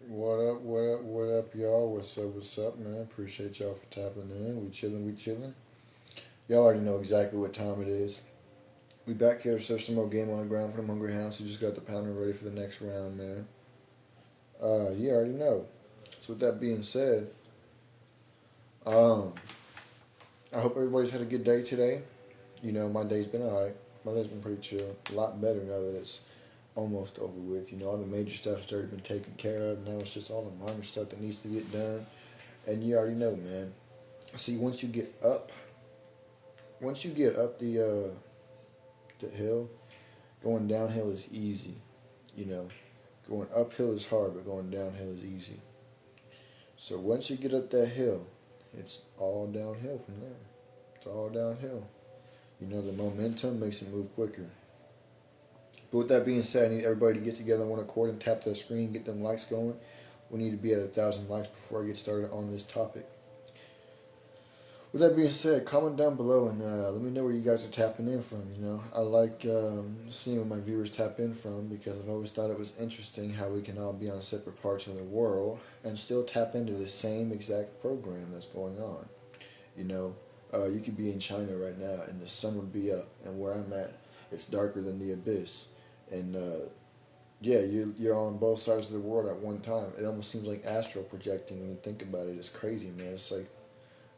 What up, what up, what up, y'all? What's up, man? Appreciate y'all for tapping in. We chilling, we chilling. Y'all already know exactly what time it is. We back here to search some more game on the ground for them Hungry Hounds. We just got the pounder ready for the next round, man. You already know. So with that being said, um, I hope everybody's had a good day today. You know, my day's been alright. My day's been pretty chill. A lot better now that it's almost over with. You know, all the major stuff's already been taken care of. Now it's just all the minor stuff that needs to get done. And you already know, man. See, once you get up the hill, going downhill is easy. You know, going uphill is hard, but going downhill is easy. So once you get up that hill, it's all downhill from there. It's all downhill. You know, the momentum makes it move quicker. But with that being said, I need everybody to get together on one accord and tap that screen, get them likes going. We need to be at 1,000 likes before I get started on this topic. With that being said, comment down below and let me know where you guys are tapping in from. You know, I like seeing where my viewers tap in from because I've always thought it was interesting how we can all be on separate parts of the world and still tap into the same exact program that's going on. You know, you could be in China right now and the sun would be up, and where I'm at, it's darker than the abyss. And yeah, you're on both sides of the world at one time. It almost seems like astral projecting when you think about it. It's crazy, man. It's like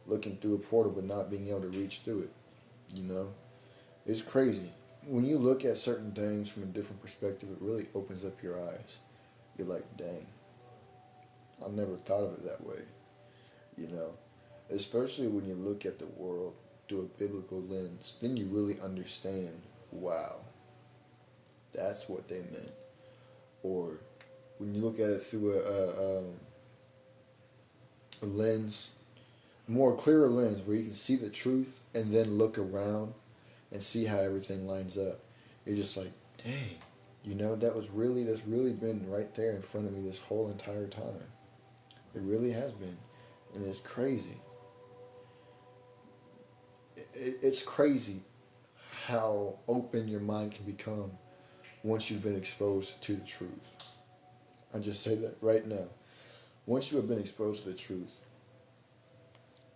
looking through a portal but not being able to reach through it. You know, it's crazy. When you look at certain things from a different perspective, it really opens up your eyes. You're like, dang, I never thought of it that way. You know, especially when you look at the world through a biblical lens, then you really understand, wow, that's what they meant. Or when you look at it through a lens, a more clearer lens where you can see the truth and then look around and see how everything lines up. You're just like, dang, you know, that's really been right there in front of me this whole entire time. It really has been, and it's crazy. It's crazy how open your mind can become once you've been exposed to the truth. I just say that right now. Once you have been exposed to the truth,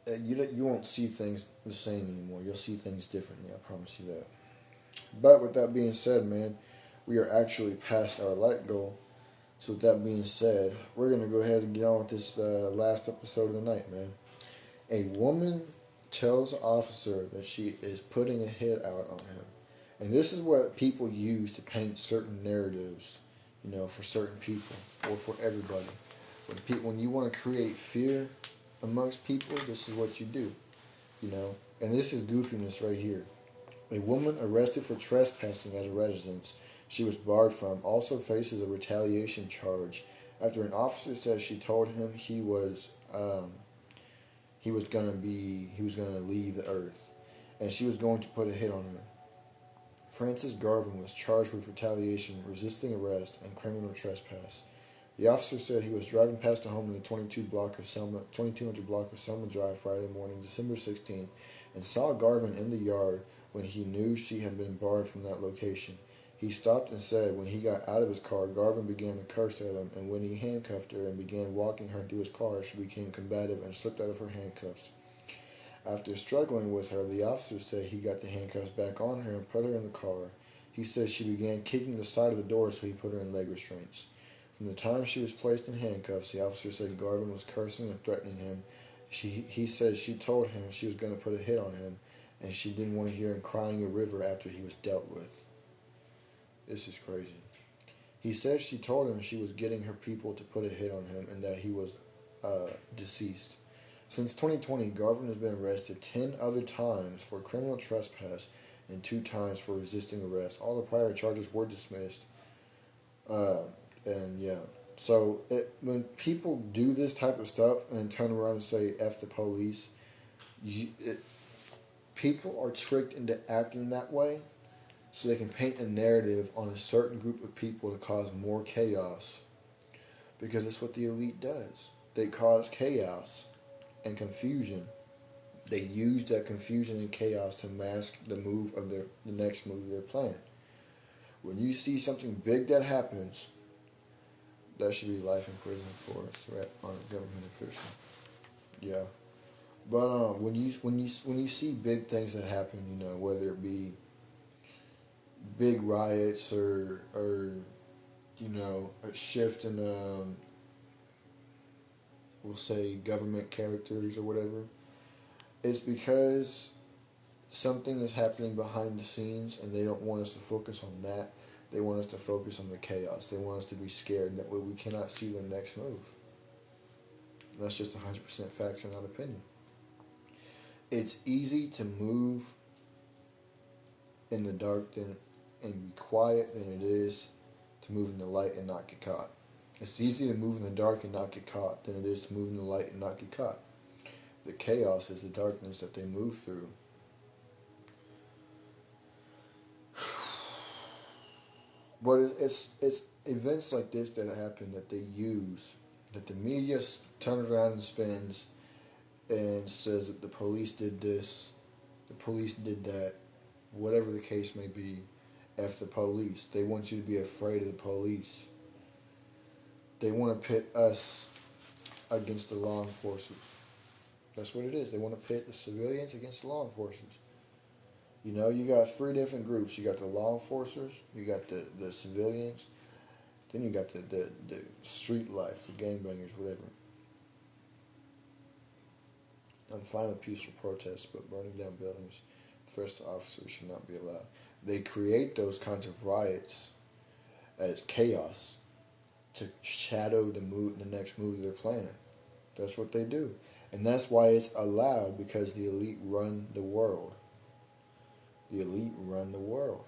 you won't see things the same anymore. You'll see things differently. I promise you that. But with that being said, man, we are actually past our light goal. So with that being said, we're gonna go ahead and get on with this last episode of the night, man. A woman tells an officer that she is putting a hit out on him, and this is what people use to paint certain narratives, you know, for certain people or for everybody. When you want to create fear amongst people, this is what you do, you know. And this is goofiness right here. A woman arrested for trespassing at a residence she was barred from also faces a retaliation charge after an officer says she told him he was gonna leave the earth, and she was going to put a hit on him. Francis Garvin was charged with retaliation, resisting arrest, and criminal trespass. The officer said he was driving past a home in the 2200 block of Selma Drive Friday morning, December 16th, and saw Garvin in the yard when he knew she had been barred from that location. He stopped and said when he got out of his car, Garvin began to curse at him, and when he handcuffed her and began walking her to his car, she became combative and slipped out of her handcuffs. After struggling with her, the officer said he got the handcuffs back on her and put her in the car. He says she began kicking the side of the door, so he put her in leg restraints. From the time she was placed in handcuffs, the officer said Garvin was cursing and threatening him. He says she told him she was going to put a hit on him, and she didn't want to hear him crying a river after he was dealt with. This is crazy. He says she told him she was getting her people to put a hit on him and that he was deceased. Since 2020, Garvin has been arrested 10 other times for criminal trespass and 2 times for resisting arrest. All the prior charges were dismissed. Uh, and yeah. So when people do this type of stuff and then turn around and say F the police, you, it, people are tricked into acting that way so they can paint a narrative on a certain group of people to cause more chaos because that's what the elite does. They cause chaos and confusion. They use that confusion and chaos to mask the next move of their plan. When you see something big that happens, That should be life in prison for a threat on a government official. Yeah, but when you see big things that happen, whether it be big riots or a shift in we'll say government characters or whatever, it's because something is happening behind the scenes, and they don't want us to focus on that. They want us to focus on the chaos. They want us to be scared. That way we cannot see their next move. And that's just 100% facts and not opinion. It's easy to move in the dark and be quiet than it is to move in the light and not get caught. It's easier to move in the dark and not get caught than it is to move in the light and not get caught. The chaos is the darkness that they move through. But it's events like this that happen that they use, that the media turns around and spins and says that the police did this, the police did that, whatever the case may be. After the police, they want you to be afraid of the police. They want to pit us against the law enforcers. That's what it is. They want to pit the civilians against the law enforcers. You got three different groups. You got the law enforcers, you got the civilians, then you got the street life, the gangbangers, whatever. I'm fine with peaceful protests, but burning down buildings, first officers should not be allowed. They create those kinds of riots as chaos to shadow the next move of their plan. That's what they do. And that's why it's allowed, because the elite run the world. The elite run the world.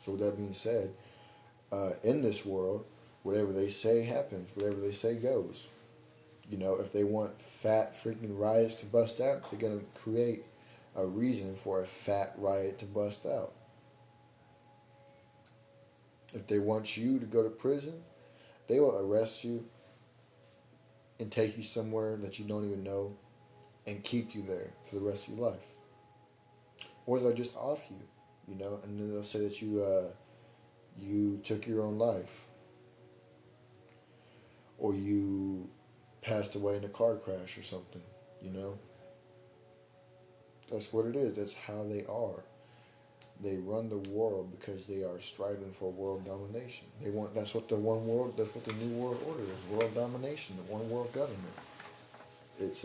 So with that being said, in this world, whatever they say happens. Whatever they say goes. If they want fat freaking riots to bust out, they're going to create a reason for a fat riot to bust out. If they want you to go to prison, they will arrest you and take you somewhere that you don't even know and keep you there for the rest of your life. Or they'll just off you, and then they'll say that you took your own life, or you passed away in a car crash or something, That's what it is. That's how they are. They run the world because they are striving for world domination. That's what the new world order is, world domination, the one world government. It's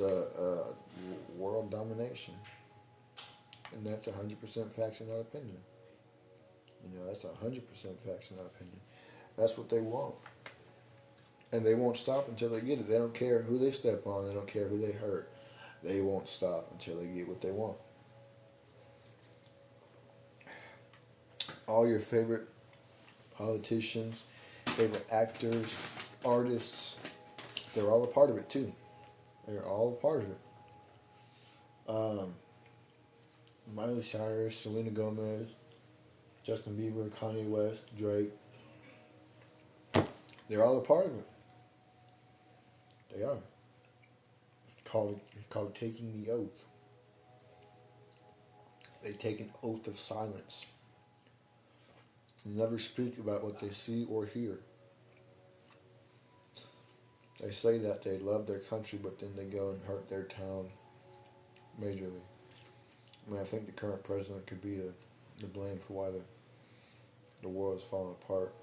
world domination. And that's 100% facts and not opinion. That's 100% facts and not opinion. That's what they want. And they won't stop until they get it. They don't care who they step on. They don't care who they hurt. They won't stop until they get what they want. All your favorite politicians, favorite actors, artists, they're all a part of it too. They're all a part of it. Miley Cyrus, Selena Gomez, Justin Bieber, Kanye West, Drake. They're all a part of it. They are. It's called taking the oath. They take an oath of silence. Never speak about what they see or hear. They say that they love their country, but then they go and hurt their town majorly. I think the current president could be the blame for why the world is falling apart.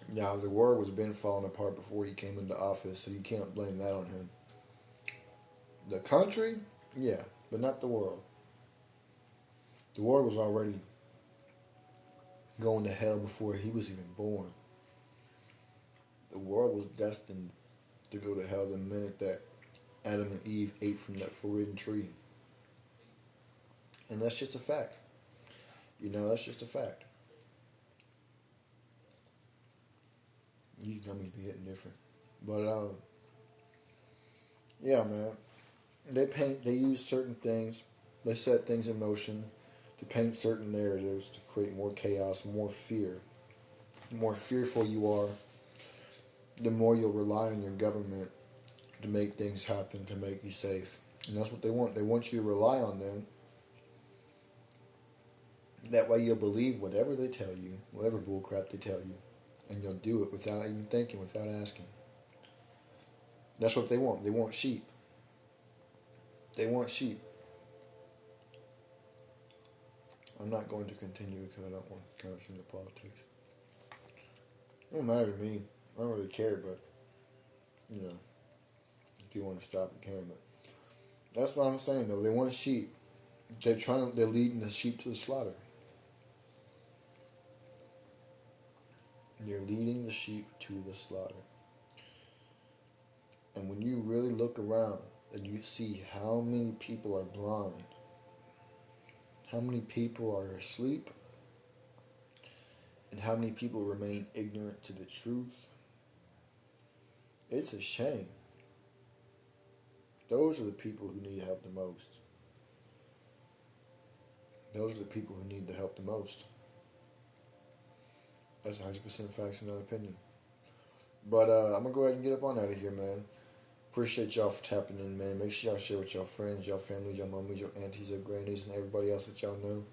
Now, the world was been falling apart before he came into office, so you can't blame that on him. The country, yeah, but not the world. The world was already going to hell before he was even born. The world was destined to go to hell the minute that Adam and Eve ate from that forbidden tree. And that's just a fact. That's just a fact. These gummies be hitting different. But, yeah, man. They use certain things. They set things in motion to paint certain narratives to create more chaos, more fear. The more fearful you are, the more you'll rely on your government to make things happen, to make you safe. And that's what they want. They want you to rely on them. That way you'll believe whatever they tell you, whatever bullcrap they tell you. and you'll do it without even thinking, without asking. That's what they want. They want sheep. They want sheep. I'm not going to continue because I don't want to couch into politics. It don't matter to me. I don't really care, but you know, if you want to stop, you can. But that's what I'm saying. Though they want sheep. They're leading the sheep to the slaughter. They're leading the sheep to the slaughter. And when you really look around and you see how many people are blind, how many people are asleep, and how many people remain ignorant to the truth, it's a shame. Those are the people who need help the most. Those are the people who need the help the most. That's 100% facts and not opinion. But I'm going to go ahead and get up on out of here, man. Appreciate y'all for tapping in, man. Make sure y'all share with y'all friends, y'all families, y'all mommies, your aunties, your grannies, and everybody else that y'all know.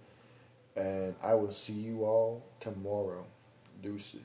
And I will see you all tomorrow. Deuces.